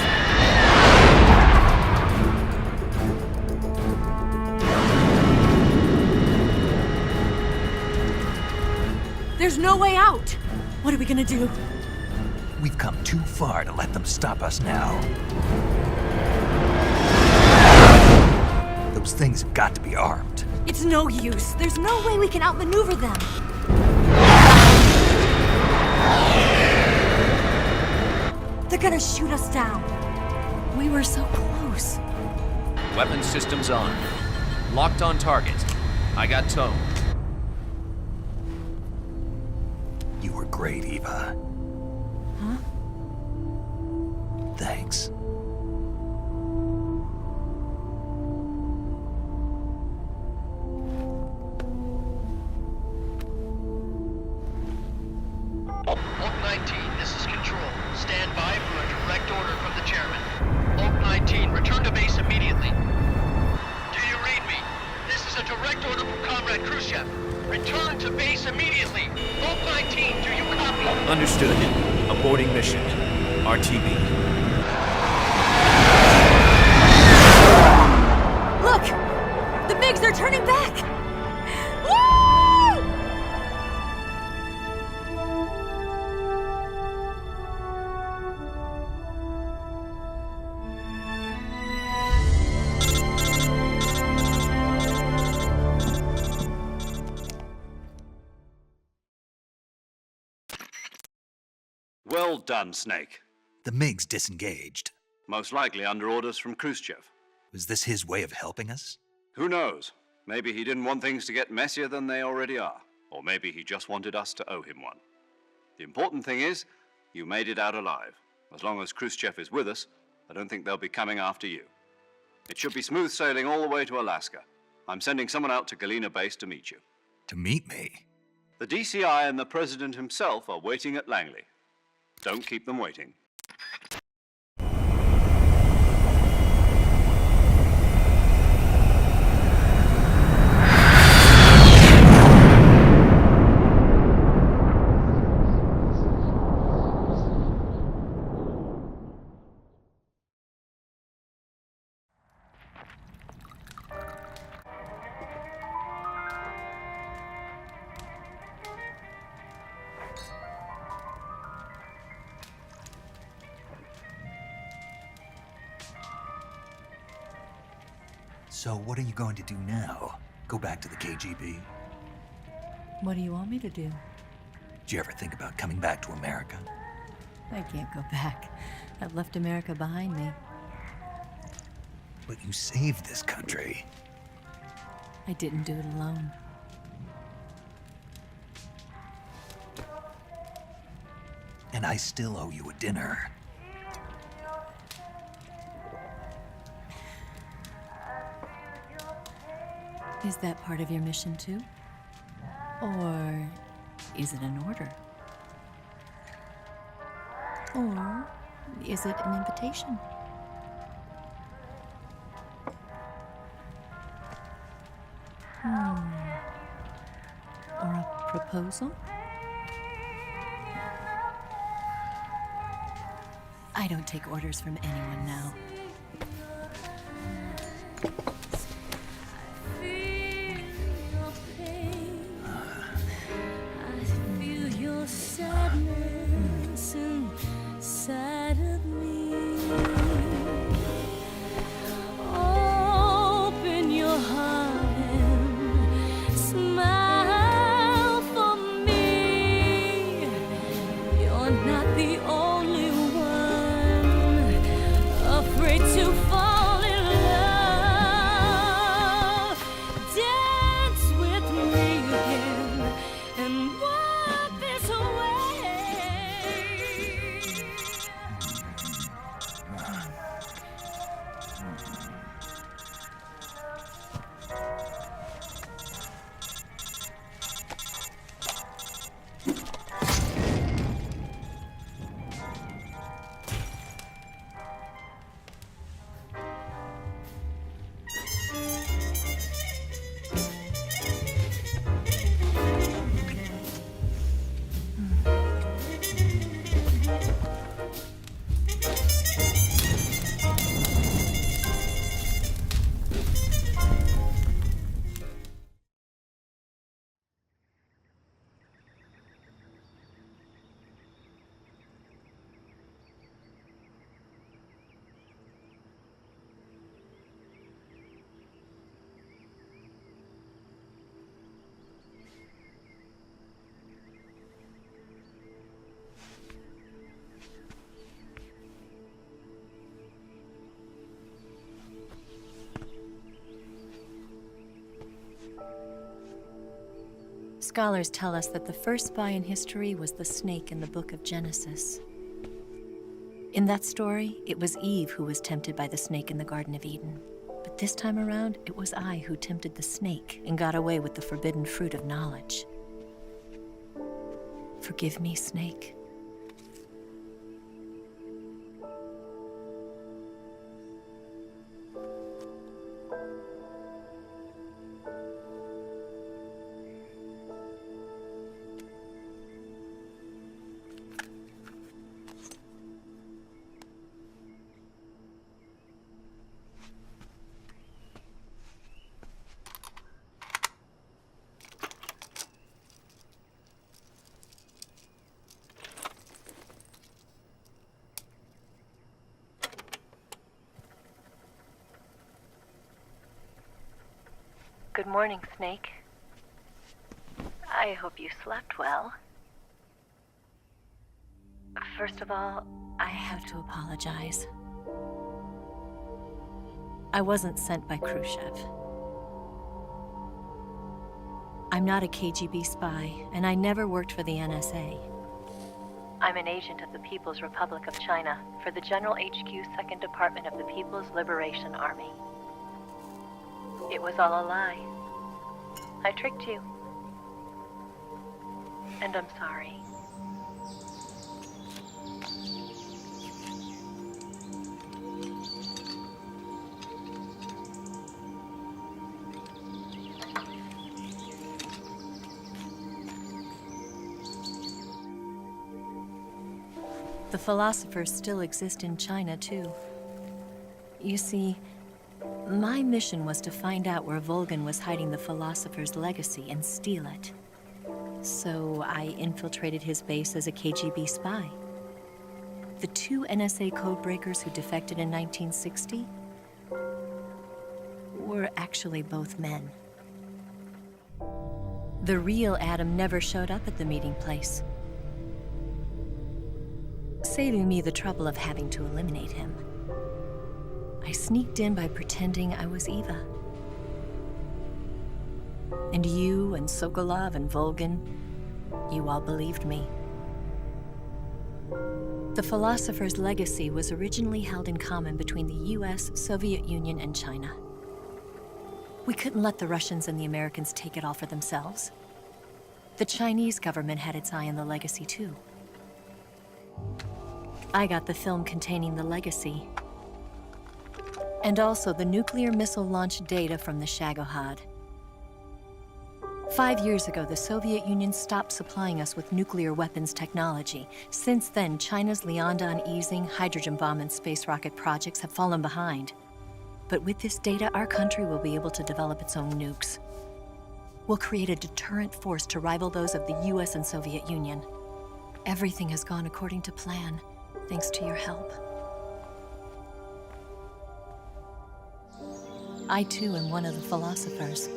There's no way out! What are we gonna do? We've come too far to let them stop us now. Those things have got to be armed. It's no use. There's no way we can outmaneuver them. They're gonna shoot us down. We were so close. Weapon systems on. Locked on target. I got tone. You were great, Eva. Huh? Thanks. Oak 19, this is Control. Stand by for a direct order from the chairman. Oak 19, return to base immediately. Do you read me? This is a direct order from Comrade Khrushchev. Return to base immediately. Oak 19, do you copy? Understood. Aborting mission. RTB. Look! The MiGs are turning back! Woo! Well done, Snake. The MiGs disengaged. Most likely under orders from Khrushchev. Was this his way of helping us? Who knows? Maybe he didn't want things to get messier than they already are. Or maybe he just wanted us to owe him one. The important thing is, you made it out alive. As long as Khrushchev is with us, I don't think they'll be coming after you. It should be smooth sailing all the way to Alaska. I'm sending someone out to Galena Base to meet you. To meet me? The DCI and the President himself are waiting at Langley. Don't keep them waiting. So what are you going to do now? Go back to the KGB? What do you want me to do? Did you ever think about coming back to America? I can't go back. I've left America behind me. But you saved this country. I didn't do it alone. And I still owe you a dinner. Is that part of your mission too? Or is it an order? Or is it an invitation? Or a proposal? I don't take orders from anyone now. Not the only one afraid. Scholars tell us that the first spy in history was the snake in the book of Genesis. In that story, it was Eve who was tempted by the snake in the Garden of Eden. But this time around, it was I who tempted the snake and got away with the forbidden fruit of knowledge. Forgive me, Snake. Good morning, Snake. I hope you slept well. First of all, I have to apologize. I wasn't sent by Khrushchev. I'm not a KGB spy, and I never worked for the NSA. I'm an agent of the People's Republic of China for the General HQ 2nd Department of the People's Liberation Army. It was all a lie. I tricked you. And I'm sorry. The philosophers still exist in China, too. You see, my mission was to find out where Volgin was hiding the philosopher's legacy and steal it. So I infiltrated his base as a KGB spy. The two NSA codebreakers who defected in 1960 were actually both men. The real Adam never showed up at the meeting place, saving me the trouble of having to eliminate him. I sneaked in by pretending I was Eva. And you and Sokolov and Volgin, you all believed me. The philosopher's legacy was originally held in common between the US, Soviet Union, and China. We couldn't let the Russians and the Americans take it all for themselves. The Chinese government had its eye on the legacy too. I got the film containing the legacy, and also the nuclear missile launch data from the Shagohod. 5 years ago, the Soviet Union stopped supplying us with nuclear weapons technology. Since then, China's Liaodong easing, hydrogen bomb, and space rocket projects have fallen behind. But with this data, our country will be able to develop its own nukes. We'll create a deterrent force to rival those of the US and Soviet Union. Everything has gone according to plan, thanks to your help. I too am one of the philosophers.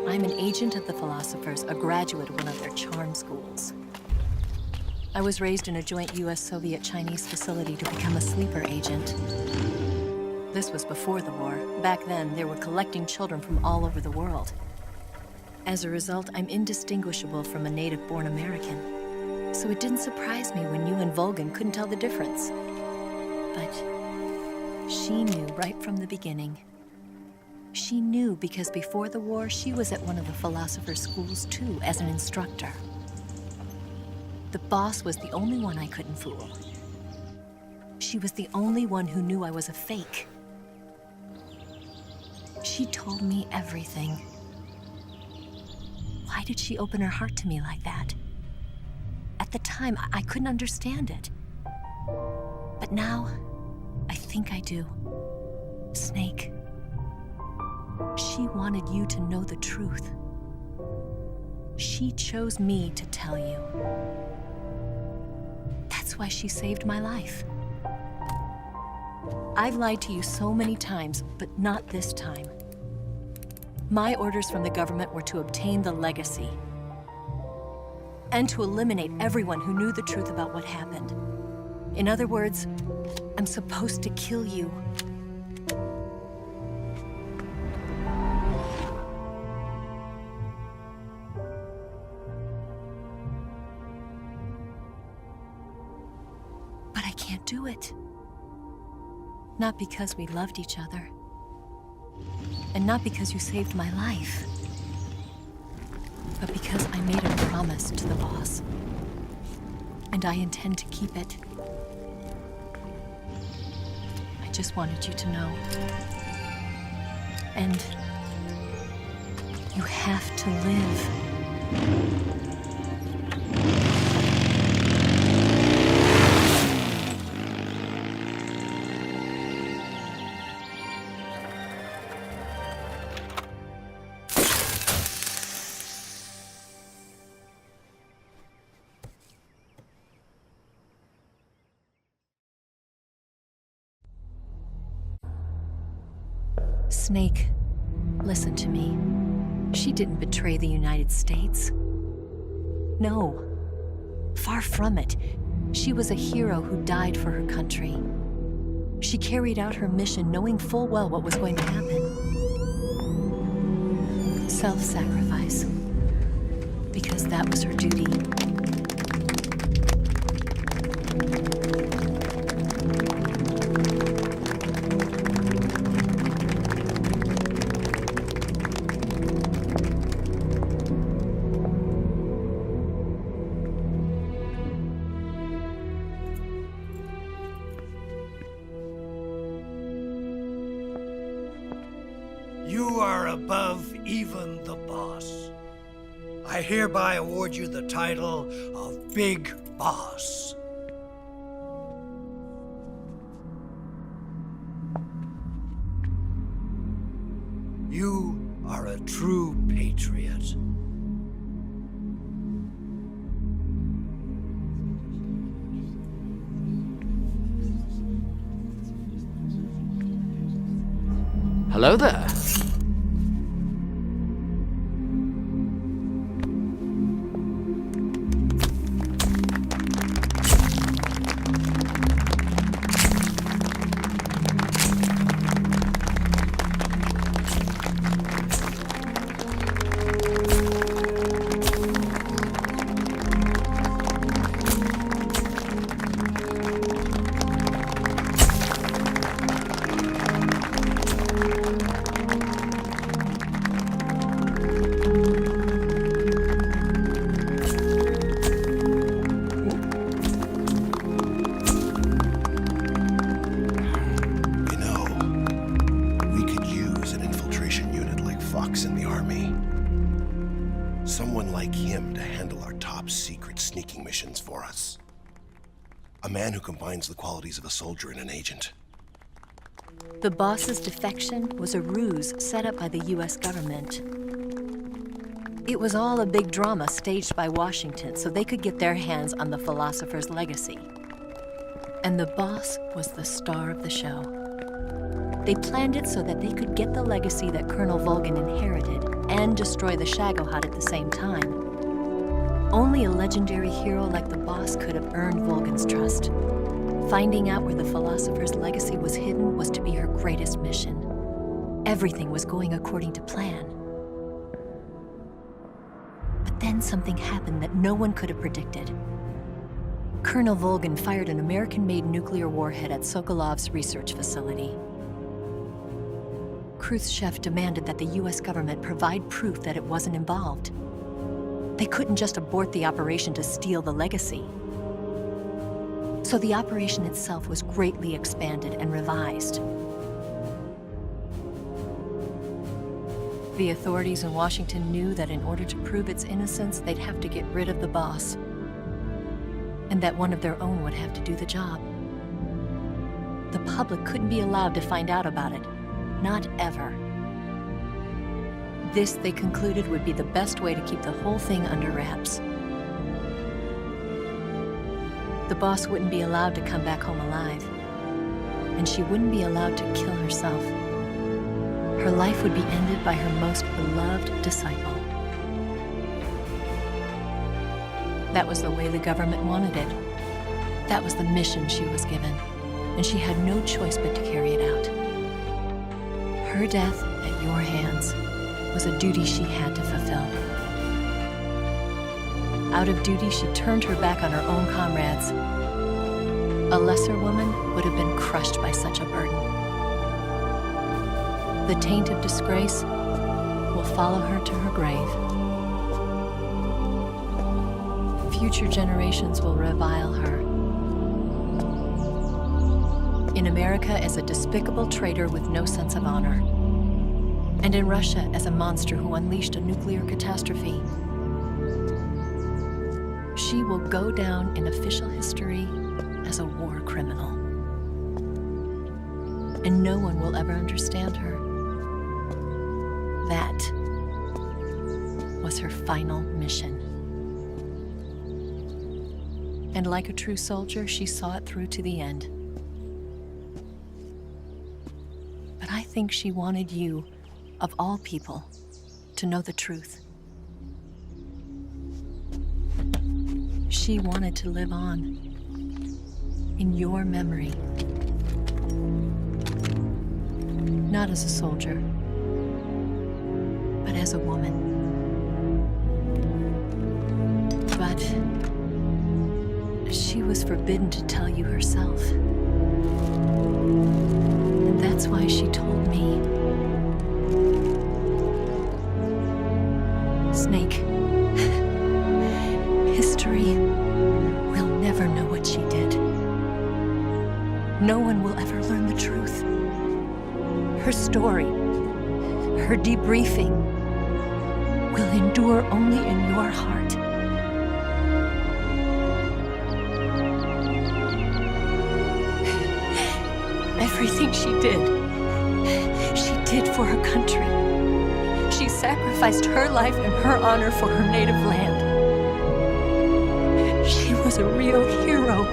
I'm an agent of the philosophers, a graduate of one of their charm schools. I was raised in a joint US-Soviet-Chinese facility to become a sleeper agent. This was before the war. Back then, they were collecting children from all over the world. As a result, I'm indistinguishable from a native-born American. So it didn't surprise me when you and Volgin couldn't tell the difference. But she knew right from the beginning. She knew because before the war, she was at one of the philosopher's schools too, as an instructor. The boss was the only one I couldn't fool. She was the only one who knew I was a fake. She told me everything. Why did she open her heart to me like that? At the time, I couldn't understand it. But now, I think I do. Snake. She wanted you to know the truth. She chose me to tell you. That's why she saved my life. I've lied to you so many times, but not this time. My orders from the government were to obtain the legacy and to eliminate everyone who knew the truth about what happened. In other words, I'm supposed to kill you. do it. Not because we loved each other. And not because you saved my life. But because I made a promise to the boss. And I intend to keep it. I just wanted you to know. And you have to live. Snake, listen to me. She didn't betray the United States. No. Far from it. She was a hero who died for her country. She carried out her mission knowing full well what was going to happen. Self-sacrifice. Because that was her duty. You are above even the boss. I hereby award you the title of Big Boss. You are a true patriot. Hello there. Someone like him to handle our top secret sneaking missions for us. A man who combines the qualities of a soldier and an agent. The boss's defection was a ruse set up by the US government. It was all a big drama staged by Washington so they could get their hands on the philosopher's legacy. And the boss was the star of the show. They planned it so that they could get the legacy that Colonel Volgin inherited and destroy the Shagohod at the same time. Only a legendary hero like the boss could have earned Volgin's trust. Finding out where the philosopher's legacy was hidden was to be her greatest mission. Everything was going according to plan. But then something happened that no one could have predicted. Colonel Volgin fired an American-made nuclear warhead at Sokolov's research facility. Khrushchev demanded that the US government provide proof that it wasn't involved. They couldn't just abort the operation to steal the legacy. So the operation itself was greatly expanded and revised. The authorities in Washington knew that in order to prove its innocence, they'd have to get rid of the boss, and that one of their own would have to do the job. The public couldn't be allowed to find out about it. Not ever. This, they concluded, would be the best way to keep the whole thing under wraps. The boss wouldn't be allowed to come back home alive, and she wouldn't be allowed to kill herself. Her life would be ended by her most beloved disciple. That was the way the government wanted it. That was the mission she was given, and she had no choice but to carry it out. Her death at your hands was a duty she had to fulfill. Out of duty, she turned her back on her own comrades A lesser woman would have been crushed by such a burden. The taint of disgrace will follow her to her grave. Future generations will revile her. In America as a despicable traitor with no sense of honor. And in Russia as a monster who unleashed a nuclear catastrophe. She will go down in official history as a war criminal. And no one will ever understand her. That was her final mission. And like a true soldier, she saw it through to the end. But I think she wanted you, of all people, to know the truth. She wanted to live on in your memory. Not as a soldier, but as a woman. But she was forbidden to tell you herself. And that's why she told me. Snake, history will never know what she did. No one will ever learn the truth. Her story, her debriefing, will endure only in your heart. Everything she did for her country. She sacrificed her life and her honor for her native land. She was a real hero.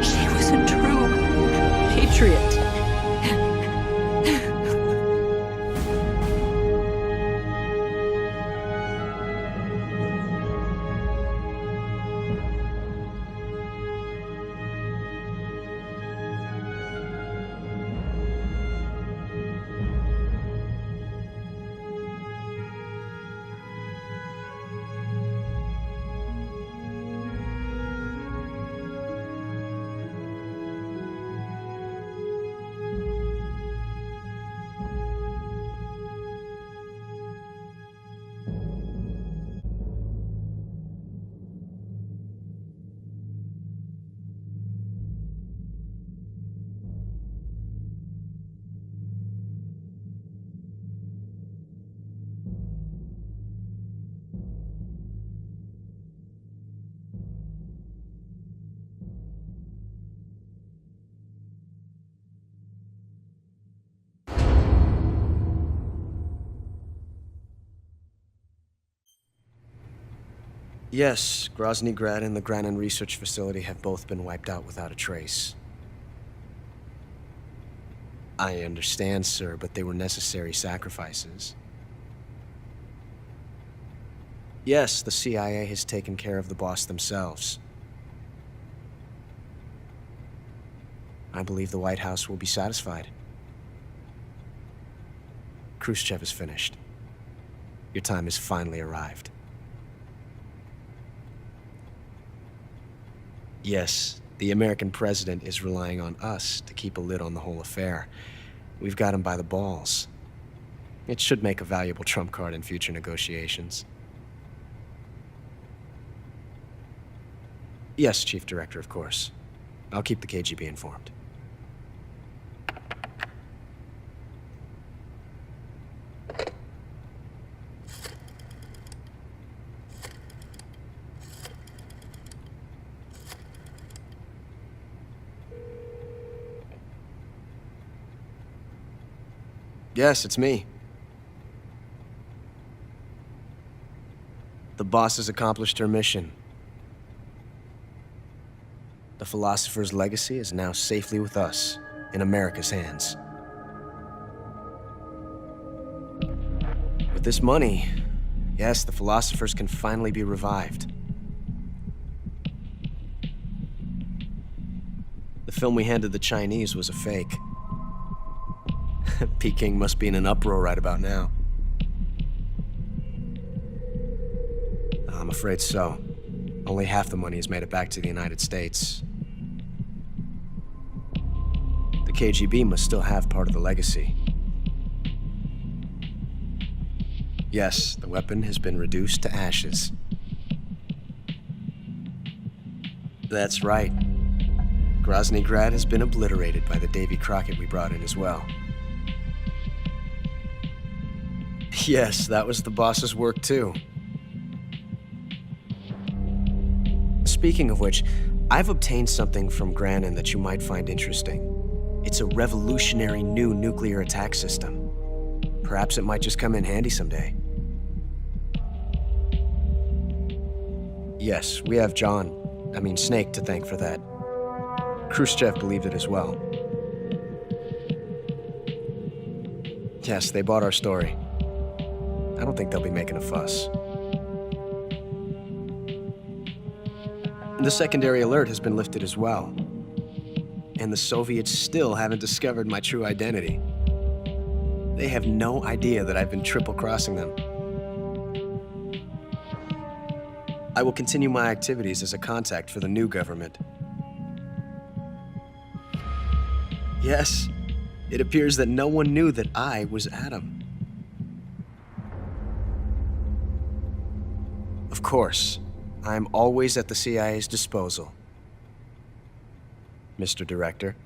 She was a true patriot. Yes, Grozny Grad and the Granin Research Facility have both been wiped out without a trace. I understand, sir, but they were necessary sacrifices. Yes, the CIA has taken care of the boss themselves. I believe the White House will be satisfied. Khrushchev is finished. Your time has finally arrived. Yes, the American president is relying on us to keep a lid on the whole affair. We've got him by the balls. It should make a valuable trump card in future negotiations. Yes, Chief Director, of course. I'll keep the KGB informed. Yes, it's me. The boss has accomplished her mission. The philosopher's legacy is now safely with us, in America's hands. With this money, yes, the philosophers can finally be revived. The film we handed the Chinese was a fake. Peking must be in an uproar right about now. I'm afraid so. Only half the money has made it back to the United States. The KGB must still have part of the legacy. Yes, the weapon has been reduced to ashes. That's right. Grozny Grad has been obliterated by the Davy Crockett we brought in as well. Yes, that was the boss's work too. Speaking of which, I've obtained something from Granin that you might find interesting. It's a revolutionary new nuclear attack system. Perhaps it might just come in handy someday. Yes, we have Snake to thank for that. Khrushchev believed it as well. Yes, they bought our story. I don't think they'll be making a fuss. The secondary alert has been lifted as well. And the Soviets still haven't discovered my true identity. They have no idea that I've been triple-crossing them. I will continue my activities as a contact for the new government. Yes, it appears that no one knew that I was Adam. Of course, I'm always at the CIA's disposal, Mr. Director.